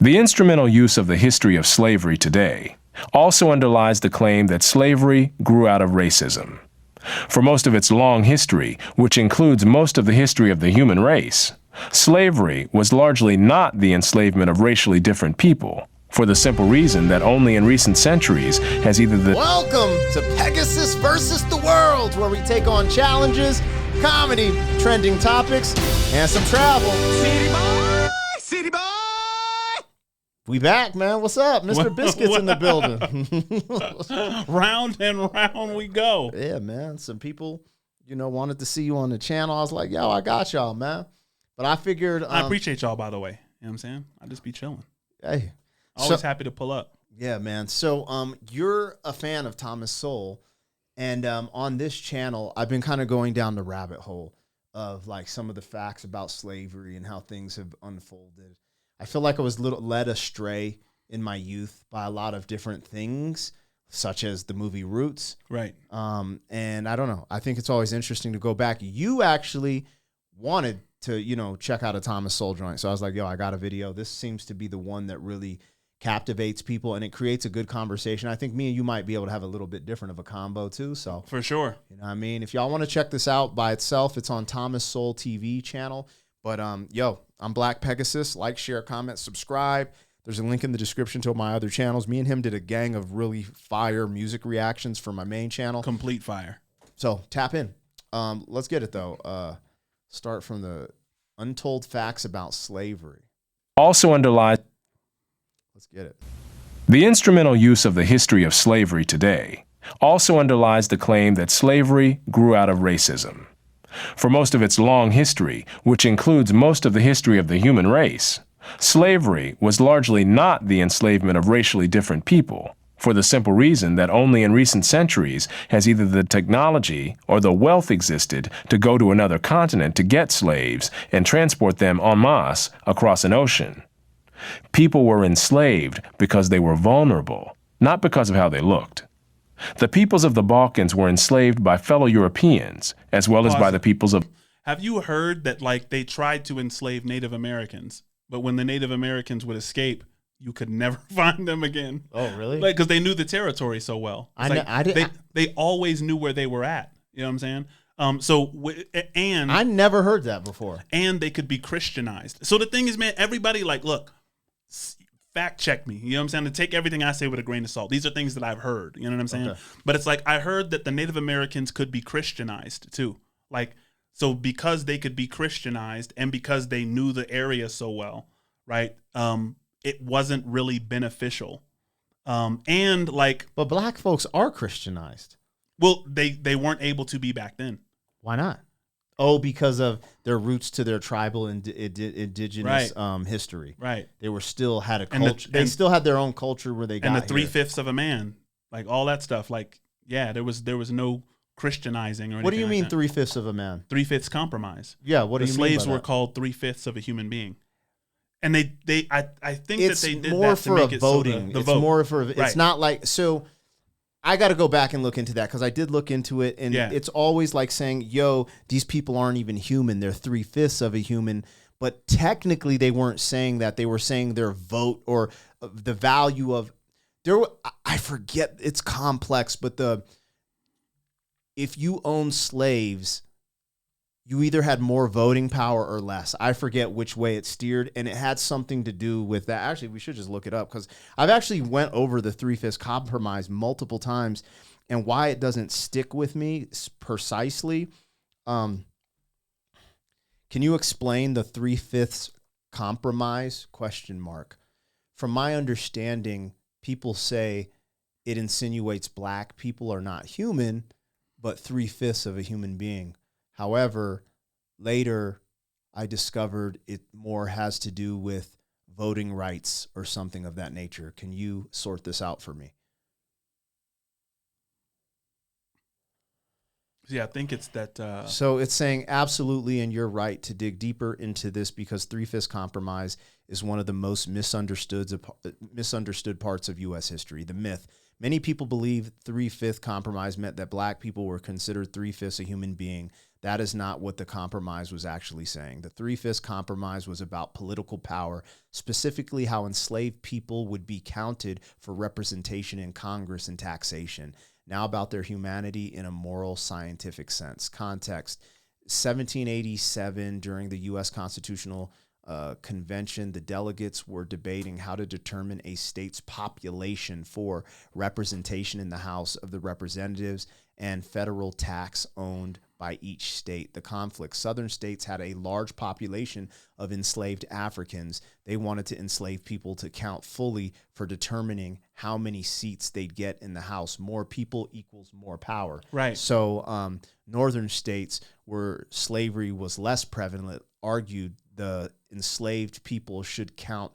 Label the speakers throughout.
Speaker 1: The instrumental use of the history of slavery today also underlies the claim that slavery grew out of racism. For most of its long history, which includes most of the history of the human race, slavery was largely not the enslavement of racially different people, for the simple reason that only in recent centuries has either the
Speaker 2: Welcome to Pegasus versus the World, where we take on challenges, comedy, trending topics, and some travel.
Speaker 3: City boy! City boy!
Speaker 2: We back, man. What's up? Mr. Biscuit's in the building.
Speaker 3: Round and round we go.
Speaker 2: Yeah, man. Some people, wanted to see you on the channel. I was like, yo, I got y'all, man. But I figured...
Speaker 3: I appreciate y'all, by the way. You know what I'm saying? I just be chilling.
Speaker 2: Hey.
Speaker 3: Always happy to pull up.
Speaker 2: Yeah, man. So you're a fan of Thomas Sowell. And on this channel, I've been kind of going down the rabbit hole of like some of the facts about slavery and how things have unfolded. I feel like I was led astray in my youth by a lot of different things, such as the movie Roots.
Speaker 3: Right.
Speaker 2: And I don't know. I think it's always interesting to go back. You actually wanted to, check out a Thomas Sowell joint. So I was like, yo, I got a video. This seems to be the one that really captivates people, and it creates a good conversation. I think me and you might be able to have a little bit different of a combo too. So
Speaker 3: for sure.
Speaker 2: You know what I mean? If y'all want to check this out by itself, it's on Thomas Sowell TV channel. But yo, I'm Black Pegasus. Like, share, comment, subscribe. There's a link in the description to my other channels. Me and him did a gang of really fire music reactions for my main channel.
Speaker 3: Complete fire.
Speaker 2: So tap in. Let's get it though. Start from the Untold Facts about Slavery.
Speaker 1: also underlies
Speaker 2: Let's get it.
Speaker 1: The instrumental use of the history of slavery today also underlies the claim that slavery grew out of racism. For most of its long history, which includes most of the history of the human race, slavery was largely not the enslavement of racially different people, for the simple reason that only in recent centuries has either the technology or the wealth existed to go to another continent to get slaves and transport them en masse across an ocean. People were enslaved because they were vulnerable, not because of how they looked. The peoples of the Balkans were enslaved by fellow Europeans, as well as by the peoples of...
Speaker 3: Have you heard that, like, they tried to enslave Native Americans, but when the Native Americans would escape, you could never find them again?
Speaker 2: Oh, really?
Speaker 3: Like, because they knew the territory so well. They always knew where they were at. You know what I'm saying?
Speaker 2: I never heard that before.
Speaker 3: And they could be Christianized. So the thing is, man, everybody, like, look, fact check me. You know what I'm saying? To take everything I say with a grain of salt. These are things that I've heard. You know what I'm saying? Okay. But it's like, I heard that the Native Americans could be Christianized too. Like, so because they could be Christianized and because they knew the area so well, right? It wasn't really beneficial. And like,
Speaker 2: but black folks are Christianized.
Speaker 3: Well, they weren't able to be back then.
Speaker 2: Why not? Oh, because of their roots to their tribal and indigenous history.
Speaker 3: Right.
Speaker 2: They were still had a culture. They still had their own culture where they got
Speaker 3: and the 3/5 of a man, like all that stuff. Like, yeah, there was no Christianizing or anything.
Speaker 2: What do you mean
Speaker 3: like
Speaker 2: 3/5 of a man?
Speaker 3: 3/5 compromise.
Speaker 2: Yeah. What do you mean?
Speaker 3: The slaves were called 3/5 of a human being. And I think
Speaker 2: it's
Speaker 3: that they did
Speaker 2: more
Speaker 3: that
Speaker 2: for
Speaker 3: to make
Speaker 2: a
Speaker 3: it
Speaker 2: voting.
Speaker 3: So the
Speaker 2: it's
Speaker 3: vote.
Speaker 2: more for. It's
Speaker 3: right.
Speaker 2: not like so. I got to go back and look into that because I did look into it, and it's always like saying, "Yo, these people aren't even human; they're 3/5 of a human." But technically, they weren't saying that; they were saying their vote or the value of there. I forget; it's complex, but if you own slaves, you either had more voting power or less. I forget which way it steered, and it had something to do with that. Actually, we should just look it up because I've actually went over the 3/5 compromise multiple times and why it doesn't stick with me precisely. Can you explain the 3/5 compromise? ? From my understanding, people say it insinuates black people are not human, but 3/5 of a human being. However, later I discovered it more has to do with voting rights or something of that nature. Can you sort this out for me?
Speaker 3: Yeah, I think it's that.
Speaker 2: So it's saying absolutely, and you're right to dig deeper into this because 3/5 compromise is one of the most misunderstood parts of U.S. history. The myth Many people believe 3/5 compromise meant that black people were considered 3/5 a human being. That is not what the compromise was actually saying. The 3/5 compromise was about political power, specifically how enslaved people would be counted for representation in Congress and taxation. Now about their humanity in a moral, scientific sense. Context: 1787, during the U.S. Constitutional Convention, the delegates were debating how to determine a state's population for representation in the House of the Representatives and federal tax owned by each state. The conflict: Southern states had a large population of enslaved Africans. They wanted to enslave people to count fully for determining how many seats they'd get in the House. More people equals more power.
Speaker 3: Right.
Speaker 2: So northern states where slavery was less prevalent argued the enslaved people shouldn't count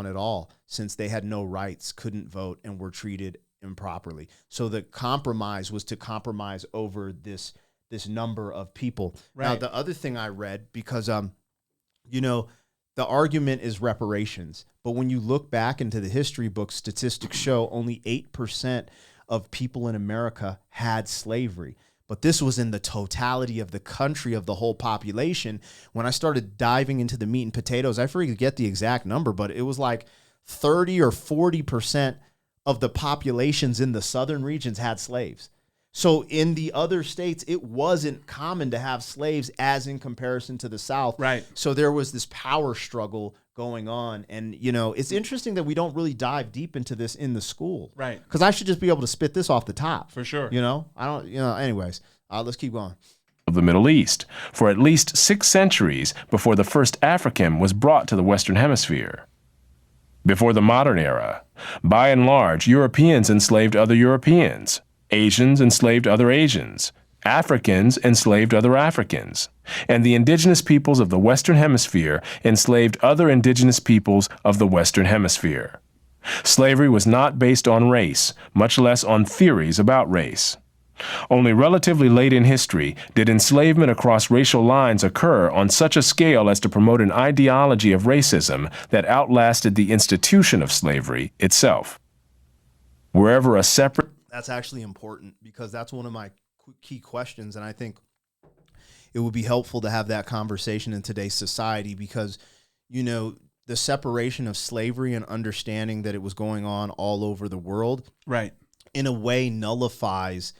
Speaker 2: at all, since they had no rights, couldn't vote, and were treated improperly. So the compromise was to compromise over this number of people. Right. Now, the other thing I read, because the argument is reparations, but when you look back into the history books, statistics show only 8% of people in America had slavery. But this was in the totality of the country, of the whole population. When I started diving into the meat and potatoes, I forget the exact number, but it was like 30 or 40% of the populations in the southern regions had slaves. So in the other states, it wasn't common to have slaves as in comparison to the South.
Speaker 3: Right.
Speaker 2: So there was this power struggle going on. And, it's interesting that we don't really dive deep into this in the school.
Speaker 3: Right.
Speaker 2: Because I should just be able to spit this off the top.
Speaker 3: For sure.
Speaker 2: I don't, anyways, let's keep going.
Speaker 1: Of the Middle East for at least 6 centuries before the first African was brought to the Western Hemisphere. Before the modern era, by and large, Europeans enslaved other Europeans. Asians enslaved other Asians, Africans enslaved other Africans, and the indigenous peoples of the Western Hemisphere enslaved other indigenous peoples of the Western Hemisphere. Slavery was not based on race, much less on theories about race. Only relatively late in history did enslavement across racial lines occur on such a scale as to promote an ideology of racism that outlasted the institution of slavery itself. Wherever a separate
Speaker 2: That's actually important, because that's one of my key questions. And I think it would be helpful to have that conversation in today's society, because, the separation of slavery and understanding that it was going on all over the world,
Speaker 3: right,
Speaker 2: in a way nullifies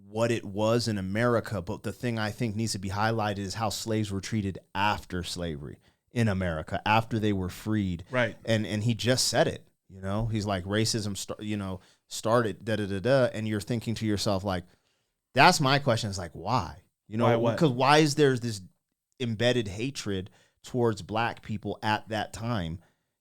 Speaker 2: what it was in America. But the thing I think needs to be highlighted is how slaves were treated after slavery in America, after they were freed.
Speaker 3: Right.
Speaker 2: And he just said it, he's like, racism, started and you're thinking to yourself, like, that's my question, is like, why? Because why is there this embedded hatred towards black people at that time?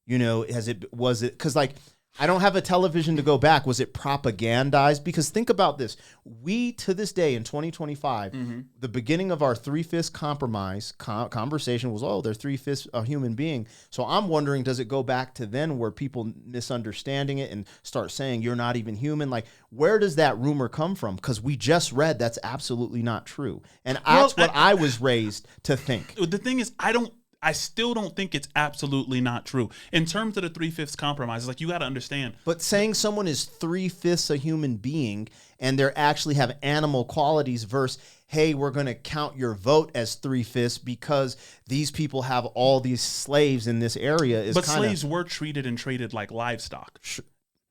Speaker 2: Was it because, like, I don't have a television to go back. Was it propagandized? Because think about this. We, to this day in 2025, the beginning of our 3/5 compromise conversation was, they're 3/5 a human being. So I'm wondering, does it go back to then where people misunderstanding it and start saying you're not even human? Like, where does that rumor come from? Because we just read that's absolutely not true. And that's what I was raised to think.
Speaker 3: The thing is, I still don't think it's absolutely not true. In terms of the 3/5 compromise, like, you got to understand.
Speaker 2: But saying someone is 3/5 a human being and they actually have animal qualities versus, hey, we're going to count your vote as 3/5 because these people have all these slaves in this area is.
Speaker 3: But slaves were treated and traded like livestock.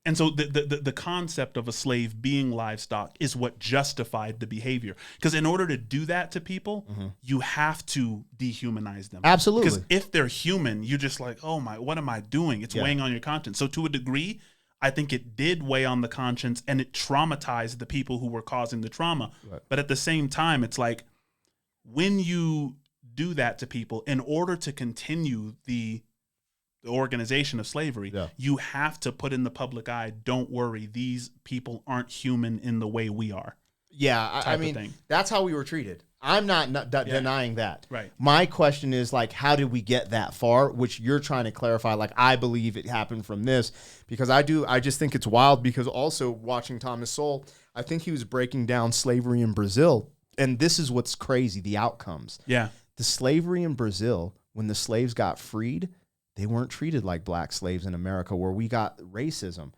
Speaker 3: And so the concept of a slave being livestock is what justified the behavior. Because in order to do that to people, you have to dehumanize them.
Speaker 2: Absolutely.
Speaker 3: Because if they're human, you're just like, oh my, what am I doing? It's weighing on your conscience. So to a degree, I think it did weigh on the conscience, and it traumatized the people who were causing the trauma. Right. But at the same time, it's like, when you do that to people, in order to continue the organization of slavery, you have to put in the public eye, don't worry, these people aren't human in the way we are.
Speaker 2: Yeah, I mean, that's how we were treated. I'm not denying that.
Speaker 3: Right.
Speaker 2: My question is, like, how did we get that far? Which you're trying to clarify. Like, I believe it happened from this, because I just think it's wild, because also watching Thomas Sowell, I think he was breaking down slavery in Brazil. And this is what's crazy, the outcomes.
Speaker 3: Yeah.
Speaker 2: The slavery in Brazil, when the slaves got freed, they weren't treated like black slaves in America, where we got racism.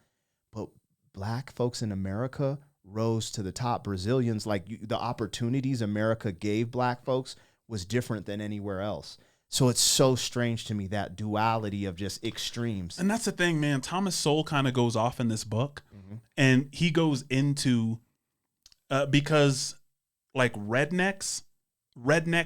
Speaker 2: black folks in America rose to the top. Brazilians, like the opportunities America gave black folks was different than anywhere else. So it's so strange to me, that duality of just extremes.
Speaker 3: And that's the thing, man. Thomas Sowell kind of goes off in this book, and he goes into because like redneck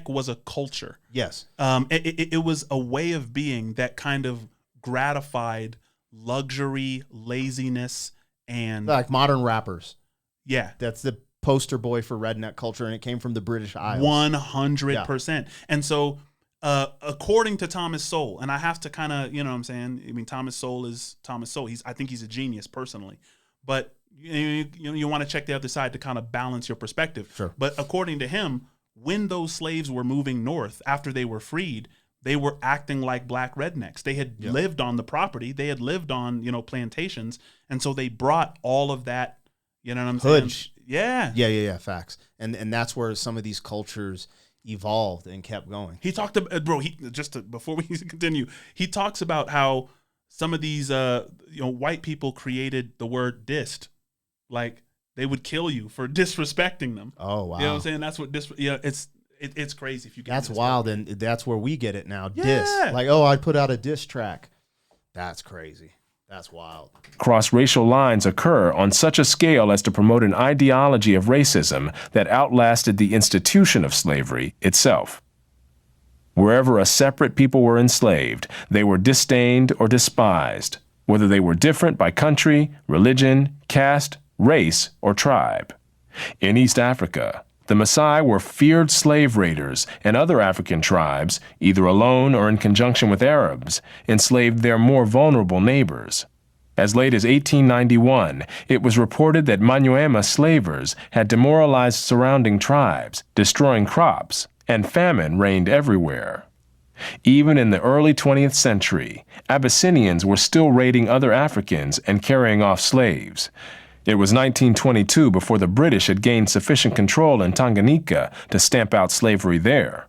Speaker 3: was a culture.
Speaker 2: Yes.
Speaker 3: It was a way of being that kind of gratified luxury, laziness, and
Speaker 2: like modern rappers.
Speaker 3: Yeah.
Speaker 2: That's the poster boy for redneck culture, and it came from the British Isles.
Speaker 3: 100%. Yeah. And so according to Thomas Sowell, and I have to kind of, you know what I'm saying? I mean, Thomas Sowell is Thomas Sowell. I think he's a genius personally, but you want to check the other side to kind of balance your perspective.
Speaker 2: Sure.
Speaker 3: But according to him, when those slaves were moving north after they were freed, they were acting like black rednecks. They had lived on the property. They had lived on, plantations. And so they brought all of that, you know what I'm saying?
Speaker 2: Yeah. Facts. And that's where some of these cultures evolved and kept going.
Speaker 3: He talked about, before we continue, he talks about how some of these, white people created the word dissed. Like they would kill you for disrespecting them.
Speaker 2: Oh, wow.
Speaker 3: You know what I'm saying? That's what it's crazy if you get
Speaker 2: that's wild, and that's where we get it now. Diss. Like, I put out a diss track. That's crazy. That's wild.
Speaker 1: Cross-racial lines occur on such a scale as to promote an ideology of racism that outlasted the institution of slavery itself. Wherever a separate people were enslaved, they were disdained or despised, whether they were different by country, religion, caste, race, or tribe. In East Africa, the Maasai were feared slave raiders, and other African tribes, either alone or in conjunction with Arabs, enslaved their more vulnerable neighbors. As late as 1891, it was reported that Manyuema slavers had demoralized surrounding tribes, destroying crops, and famine reigned everywhere. Even in the early 20th century, Abyssinians were still raiding other Africans and carrying off slaves. It was 1922 before the British had gained sufficient control in Tanganyika to stamp out slavery there.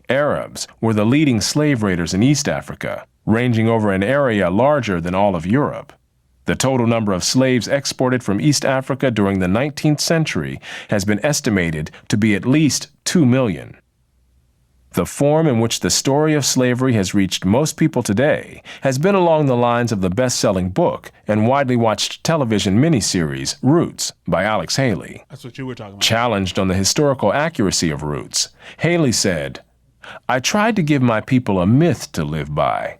Speaker 1: Arabs were the leading slave raiders in East Africa, ranging over an area larger than all of Europe. The total number of slaves exported from East Africa during the 19th century has been estimated to be at least 2 million. The form in which the story of slavery has reached most people today has been along the lines of the best-selling book and widely watched television miniseries Roots by Alex Haley.
Speaker 3: That's what you were talking about.
Speaker 1: Challenged on the historical accuracy of Roots, Haley said, "I tried to give my people a myth to live by."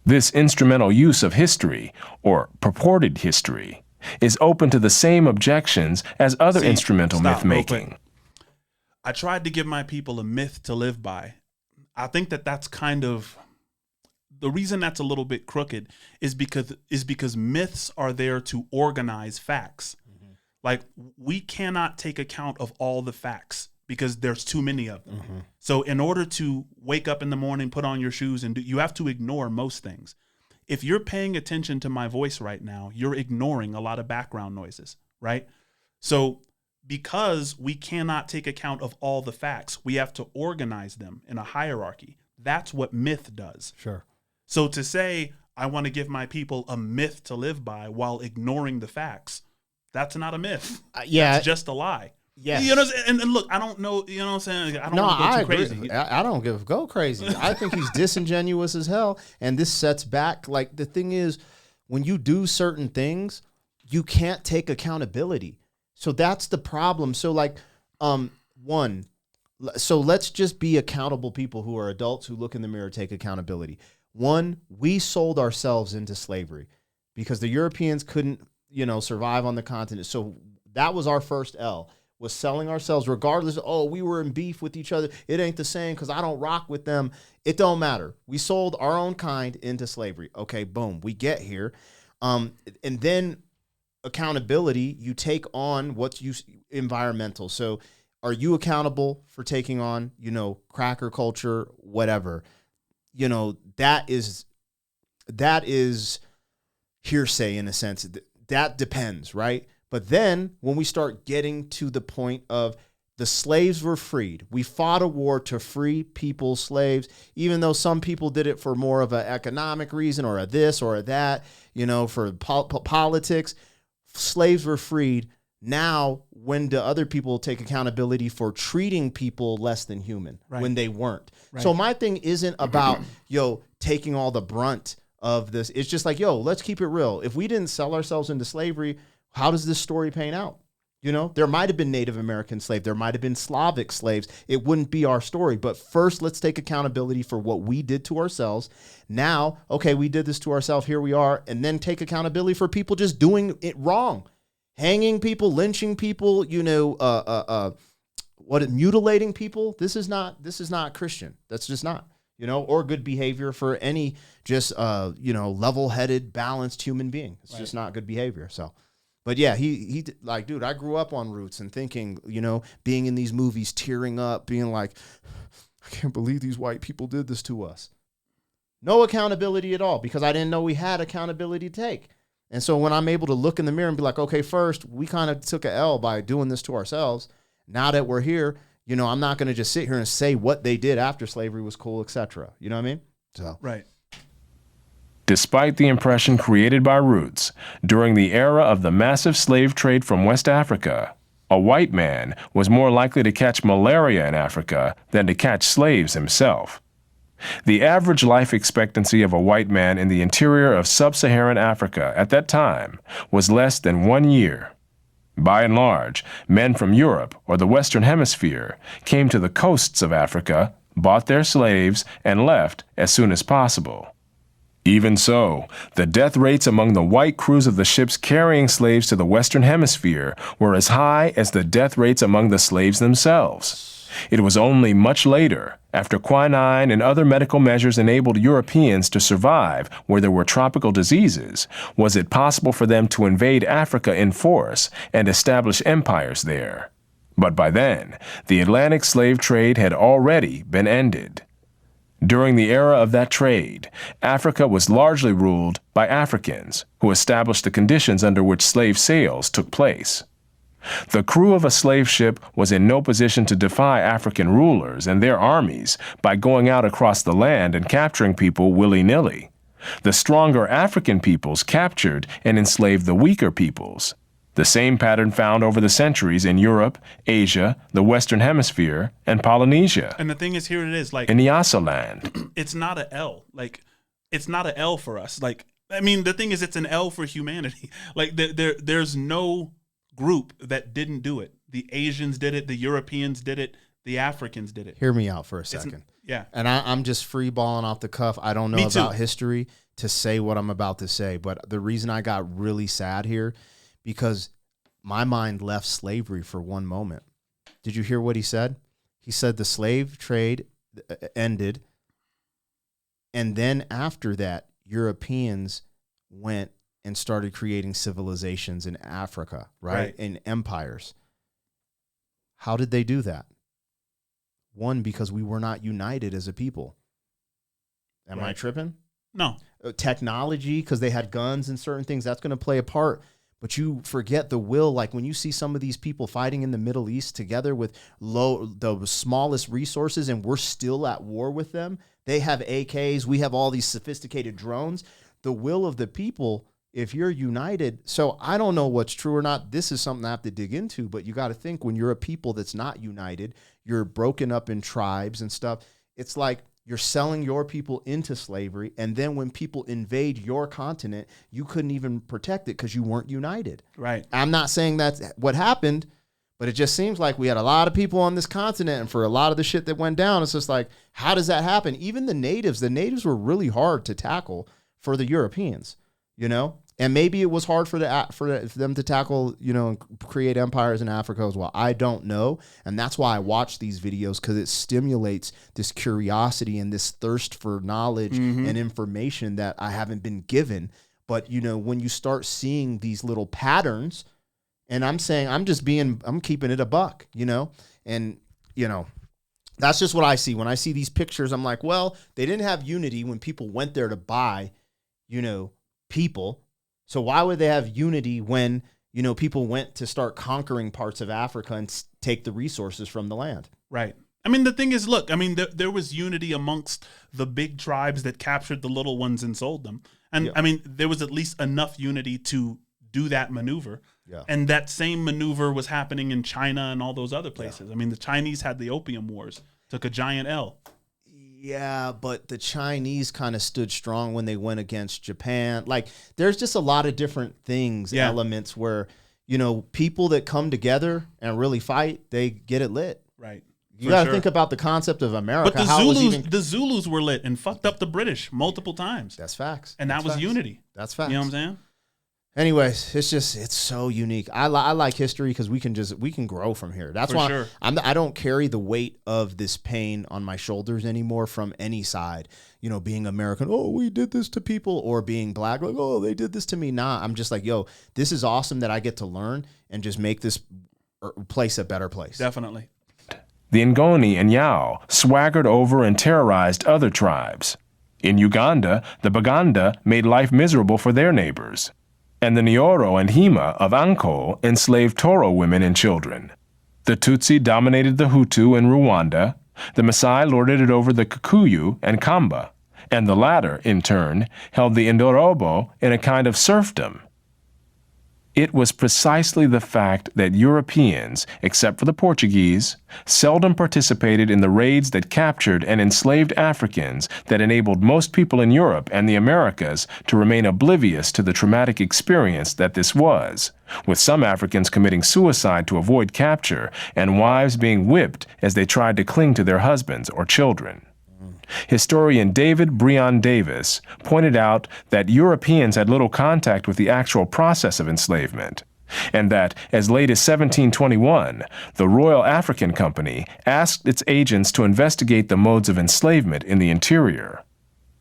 Speaker 1: This instrumental use of history, or purported history, is open to the same objections as other instrumental myth-making.
Speaker 3: I tried to give my people a myth to live by. I think that's kind of the reason that's a little bit crooked is because myths are there to organize facts. Mm-hmm. Like we cannot take account of all the facts because there's too many of them. Mm-hmm. So in order to wake up in the morning, put on your shoes and you have to ignore most things. If you're paying attention to my voice right now, you're ignoring a lot of background noises, right? So because we cannot take account of all the facts, we have to organize them in a hierarchy. That's what myth does.
Speaker 2: Sure.
Speaker 3: So to say, I want to give my people a myth to live by while ignoring the facts, that's not a myth. That's just a lie.
Speaker 2: Yes.
Speaker 3: You know, and look, I don't know, you know what I'm saying? I don't want to go too crazy.
Speaker 2: I don't go crazy. I think he's disingenuous as hell, and this sets back. Like, the thing is, when you do certain things, you can't take accountability. So that's the problem. So so let's just be accountable people who are adults who look in the mirror, take accountability. One, we sold ourselves into slavery because the Europeans couldn't, survive on the continent. So that was our first L, was selling ourselves regardless of, we were in beef with each other. It ain't the same because I don't rock with them. It don't matter. We sold our own kind into slavery. Okay, boom, we get here. And then accountability, you take on what's environmental. So are you accountable for taking on, cracker culture, whatever? That is hearsay in a sense. That depends, right? But then when we start getting to the point of the slaves were freed, we fought a war to free people, slaves, even though some people did it for more of an economic reason or a this or a that, for politics. slaves were freed. Now, when do other people take accountability for treating people less than human when they weren't? Right. So my thing isn't about, taking all the brunt of this. It's just like, let's keep it real. If we didn't sell ourselves into slavery, how does this story pan out? There might have been Native American slaves. There might have been Slavic slaves. It wouldn't be our story. But first, let's take accountability for what we did to ourselves. Now, okay, we did this to ourselves. Here we are. And then take accountability for people just doing it wrong. Hanging people, lynching people, mutilating people. This is not Christian. That's just not, or good behavior for any just, level-headed, balanced human being. It's just not good behavior. So, but yeah, he like, dude, I grew up on Roots and thinking, being in these movies, tearing up, being like, I can't believe these white people did this to us. No accountability at all, because I didn't know we had accountability to take. And so when I'm able to look in the mirror and be like, okay, first, we kind of took a L by doing this to ourselves. Now that we're here, I'm not going to just sit here and say what they did after slavery was cool, etc. You know what I mean? So
Speaker 3: right.
Speaker 1: Despite the impression created by Roots, during the era of the massive slave trade from West Africa, a white man was more likely to catch malaria in Africa than to catch slaves himself. The average life expectancy of a white man in the interior of sub-Saharan Africa at that time was less than 1 year. By and large, men from Europe or the Western Hemisphere came to the coasts of Africa, bought their slaves, and left as soon as possible. Even so, the death rates among the white crews of the ships carrying slaves to the Western Hemisphere were as high as the death rates among the slaves themselves. It was only much later, after quinine and other medical measures enabled Europeans to survive where there were tropical diseases, was it possible for them to invade Africa in force and establish empires there. But by then, the Atlantic slave trade had already been ended. During the era of that trade, Africa was largely ruled by Africans, who established the conditions under which slave sales took place. The crew of a slave ship was in no position to defy African rulers and their armies by going out across the land and capturing people willy-nilly. The stronger African peoples captured and enslaved the weaker peoples. The same pattern found over the centuries in Europe, Asia, the Western Hemisphere, and Polynesia.
Speaker 3: And the thing is, here it is, like
Speaker 1: in Nyassa land.
Speaker 3: It's not an L. Like, it's not an L for us. Like, I mean, the thing is, it's an L for humanity. Like, there's no group that didn't do it. The Asians did it, the Europeans did it, the Africans did it.
Speaker 2: Hear me out for a second. And I'm just free balling off the cuff. I don't know about history to say what I'm about to say, but the reason I got really sad here, because my mind left slavery for one moment. Did you hear what he said? He said the slave trade ended, and then after that, Europeans went and started creating civilizations in Africa, right? And empires. How did they do that? One, because we were not united as a people. Am I tripping?
Speaker 3: No.
Speaker 2: Technology, because they had guns and certain things, that's going to play a part. But you forget the will. Like when you see some of these people fighting in the Middle East together with the smallest resources, and we're still at war with them. They have AKs. We have all these sophisticated drones. The will of the people, if you're united. So I don't know what's true or not. This is something I have to dig into. But you got to think, when you're a people that's not united, you're broken up in tribes and stuff. It's like you're selling your people into slavery, and then when people invade your continent, you couldn't even protect it because you weren't united.
Speaker 3: Right.
Speaker 2: I'm not saying that's what happened, but it just seems like we had a lot of people on this continent, and for a lot of the shit that went down, it's just like, how does that happen? Even the natives were really hard to tackle for the Europeans, And maybe it was hard for them to tackle, and create empires in Africa as well. I don't know. And that's why I watch these videos, because it stimulates this curiosity and this thirst for knowledge and information that I haven't been given. But, when you start seeing these little patterns, and I'm saying, I'm keeping it a buck, and, that's just what I see. When I see these pictures, I'm like, well, they didn't have unity when people went there to buy, people. So why would they have unity when, people went to start conquering parts of Africa and take the resources from the land?
Speaker 3: Right. I mean, the thing is, look, I mean, there was unity amongst the big tribes that captured the little ones and sold them. And I mean, there was at least enough unity to do that maneuver.
Speaker 2: Yeah.
Speaker 3: And that same maneuver was happening in China and all those other places. I mean, the Chinese had the Opium Wars, took a giant L.
Speaker 2: Yeah, but the Chinese kind of stood strong when they went against Japan. Like, there's just a lot of different things, elements where, you know, people that come together and really fight, they get it lit.
Speaker 3: Right.
Speaker 2: You got to think about the concept of America.
Speaker 3: But the Zulus were lit and fucked up the British multiple times.
Speaker 2: That's facts.
Speaker 3: And that was unity.
Speaker 2: That's facts.
Speaker 3: You know what I'm saying?
Speaker 2: Anyways, it's so unique. I like history because we can grow from here. That's why I don't carry the weight of this pain on my shoulders anymore from any side. You know, being American, oh, we did this to people, or being black, like, oh, they did this to me. Nah, I'm just like, yo, this is awesome that I get to learn and just make this place a better place.
Speaker 3: Definitely.
Speaker 1: The Ngoni and Yao swaggered over and terrorized other tribes. In Uganda, the Baganda made life miserable for their neighbors. And the Nyoro and Hima of Anko enslaved Toro women and children. The Tutsi dominated the Hutu in Rwanda, the Maasai lorded it over the Kikuyu and Kamba, and the latter, in turn, held the Indorobo in a kind of serfdom. It was precisely the fact that Europeans, except for the Portuguese, seldom participated in the raids that captured and enslaved Africans that enabled most people in Europe and the Americas to remain oblivious to the traumatic experience that this was, with some Africans committing suicide to avoid capture and wives being whipped as they tried to cling to their husbands or children. Historian David Breon Davis pointed out that Europeans had little contact with the actual process of enslavement, and that as late as 1721, the Royal African Company asked its agents to investigate the modes of enslavement in the interior.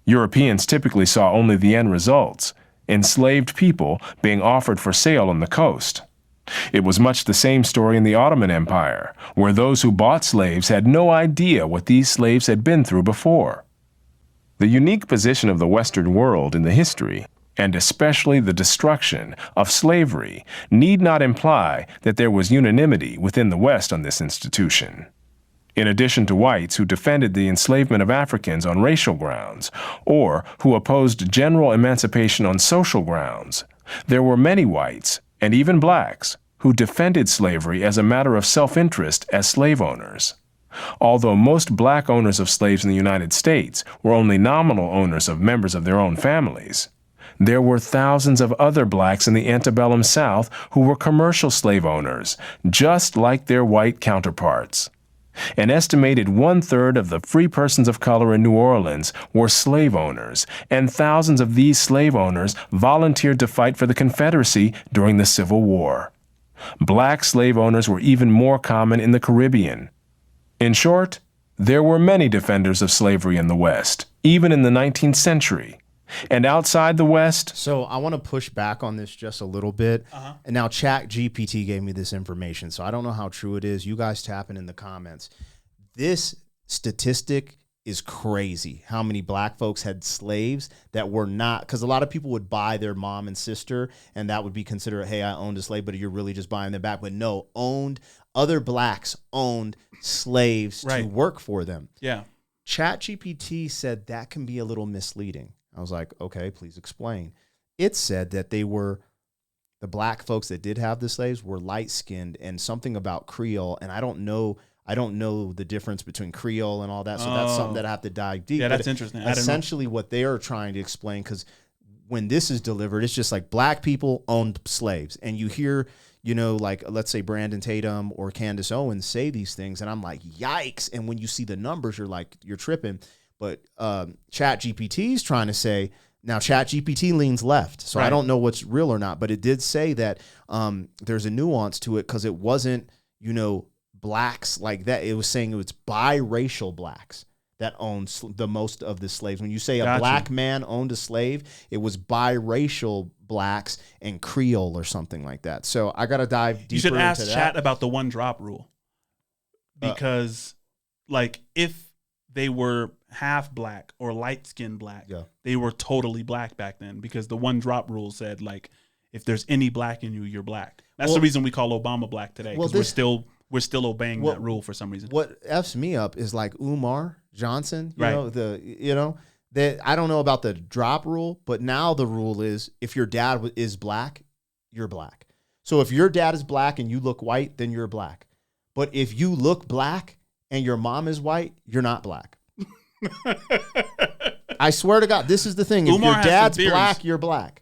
Speaker 1: Europeans typically saw only the end results, enslaved people being offered for sale on the coast. It was much the same story in the Ottoman Empire, where those who bought slaves had no idea what these slaves had been through before. The unique position of the Western world in the history, and especially the destruction of slavery, need not imply that there was unanimity within the West on this institution. In addition to whites who defended the enslavement of Africans on racial grounds, or who opposed general emancipation on social grounds, there were many whites, and even blacks, who defended slavery as a matter of self-interest as slave owners. Although most black owners of slaves in the United States were only nominal owners of members of their own families, there were thousands of other blacks in the antebellum South who were commercial slave owners, just like their white counterparts. An estimated 1/3 of the free persons of color in New Orleans were slave owners, and thousands of these slave owners volunteered to fight for the Confederacy during the Civil War. Black slave owners were even more common in the Caribbean. In short, there were many defenders of slavery in the West, even in the 19th century. And outside the West...
Speaker 2: So I want to push back on this just a little bit. And now ChatGPT gave me this information, so I don't know how true it is. You guys tap in the comments. This statistic is crazy, how many black folks had slaves that were not, because a lot of people would buy their mom and sister, and that would be considered, hey, I owned a slave, but you're really just buying them back. But no, other blacks owned slaves to work for them.
Speaker 3: Yeah.
Speaker 2: ChatGPT said that can be a little misleading. I was like, okay, please explain. It said that the black folks that did have the slaves were light-skinned and something about Creole, and I don't know the difference between Creole and all that, so that's something that I have to dive deep.
Speaker 3: Yeah, that's interesting.
Speaker 2: Essentially what they are trying to explain, because when this is delivered, it's just like black people owned slaves, and you hear, you know, like, let's say Brandon Tatum or Candace Owens say these things, and I'm like, yikes, and when you see the numbers, you're like, you're tripping. But ChatGPT is trying to say, now ChatGPT leans left, so I don't know what's real or not, but it did say that there's a nuance to it, because it wasn't, you know, blacks like that. It was saying it was biracial blacks that owned the most of the slaves. When you say a black man owned a slave, it was biracial blacks and Creole or something like that. So I got to dive deeper into that.
Speaker 3: You should ask Chat about the one drop rule, because like if they were half black or light-skinned black, they were totally black back then, because the one drop rule said, like, if there's any black in you, you're black. That's the reason we call Obama black today, because we're still obeying that rule for some reason.
Speaker 2: What F's me up is like Umar Johnson, you know, that I don't know about the drop rule, but now the rule is if your dad is black you're black. So if your dad is black and you look white, then you're black. But if you look black and your mom is white, you're not black. I swear to God, this is the thing. If
Speaker 3: Umar
Speaker 2: your dad's black, you're black.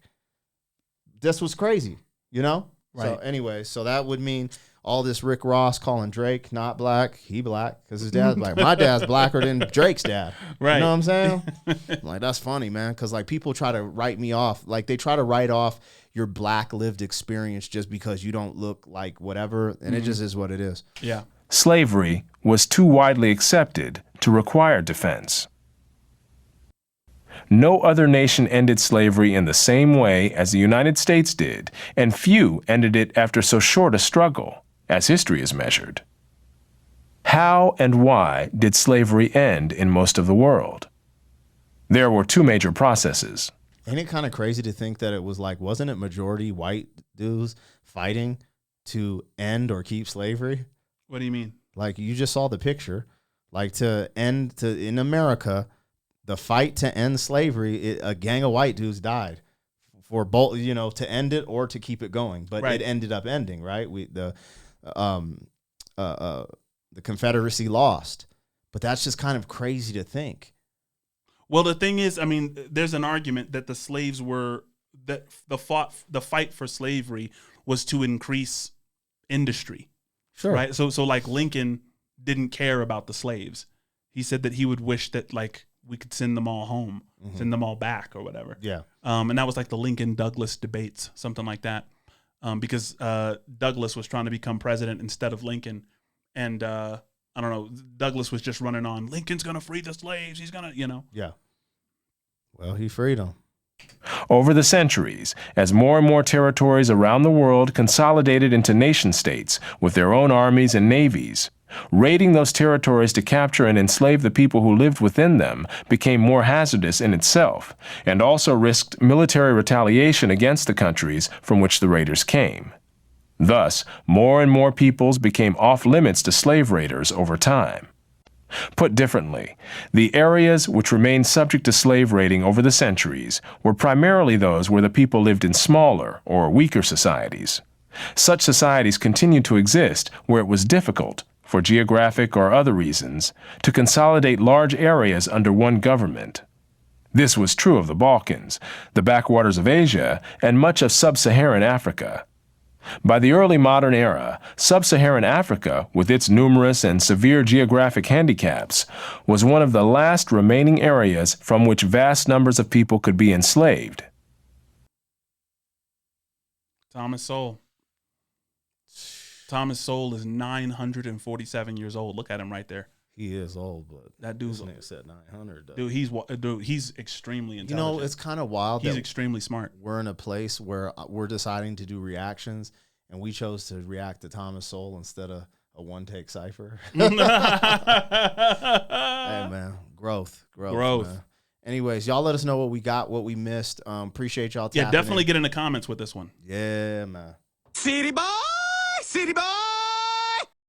Speaker 2: This was crazy, you know?
Speaker 3: Right.
Speaker 2: So anyway, so that would mean all this Rick Ross calling Drake not black, he black, because his dad's black. My dad's blacker than Drake's dad.
Speaker 3: Right.
Speaker 2: You know what I'm saying? I'm like, that's funny, man, because like people try to write me off. Like they try to write off your black lived experience just because you don't look like whatever, and it just is what it is.
Speaker 3: Yeah.
Speaker 1: Slavery was too widely accepted to require defense. No other nation ended slavery in the same way as the United States did, and few ended it after so short a struggle, as history is measured. How and why did slavery end in most of the world? There were two major processes.
Speaker 2: Ain't it kind of crazy to think that it was like, wasn't it majority white dudes fighting to end or keep slavery?
Speaker 3: What do you mean?
Speaker 2: Like you just saw the picture, like in America, the fight to end slavery, a gang of white dudes died for both, to end it or to keep it going. But
Speaker 3: right.
Speaker 2: It ended up ending, right? The Confederacy lost, but that's just kind of crazy to think.
Speaker 3: Well, the thing is, I mean, there's an argument that the slaves were that the fight for slavery was to increase industry.
Speaker 2: Sure.
Speaker 3: Right. So like Lincoln didn't care about the slaves. He said that he would wish that like we could send them all home, send them all back or whatever.
Speaker 2: Yeah.
Speaker 3: And that was like the Lincoln-Douglas debates, something like that. Because Douglas was trying to become president instead of Lincoln. And I don't know, Douglas was just running on, Lincoln's going to free the slaves. He's going to,
Speaker 2: Yeah. Well, he freed them.
Speaker 1: Over the centuries, as more and more territories around the world consolidated into nation-states with their own armies and navies, raiding those territories to capture and enslave the people who lived within them became more hazardous in itself, and also risked military retaliation against the countries from which the raiders came. Thus, more and more peoples became off-limits to slave raiders over time. Put differently, the areas which remained subject to slave raiding over the centuries were primarily those where the people lived in smaller or weaker societies. Such societies continued to exist where it was difficult, for geographic or other reasons, to consolidate large areas under one government. This was true of the Balkans, the backwaters of Asia, and much of sub-Saharan Africa. By the early modern era, sub-Saharan Africa, with its numerous and severe geographic handicaps, was one of the last remaining areas from which vast numbers of people could be enslaved.
Speaker 3: Thomas Sowell. Thomas Sowell is 947 years old. Look at him right there.
Speaker 2: He is old, but
Speaker 3: that dude's
Speaker 2: said 900. Though.
Speaker 3: He's extremely intelligent.
Speaker 2: It's kind of wild.
Speaker 3: He's extremely smart.
Speaker 2: We're in a place where we're deciding to do reactions, and we chose to react to Thomas Sowell instead of a one-take cipher. Hey, man, growth. Man. Anyways, y'all let us know what we got, what we missed. Appreciate y'all tapping
Speaker 3: definitely
Speaker 2: in.
Speaker 3: get in the comments with this one.
Speaker 2: Yeah, man.
Speaker 4: City boy!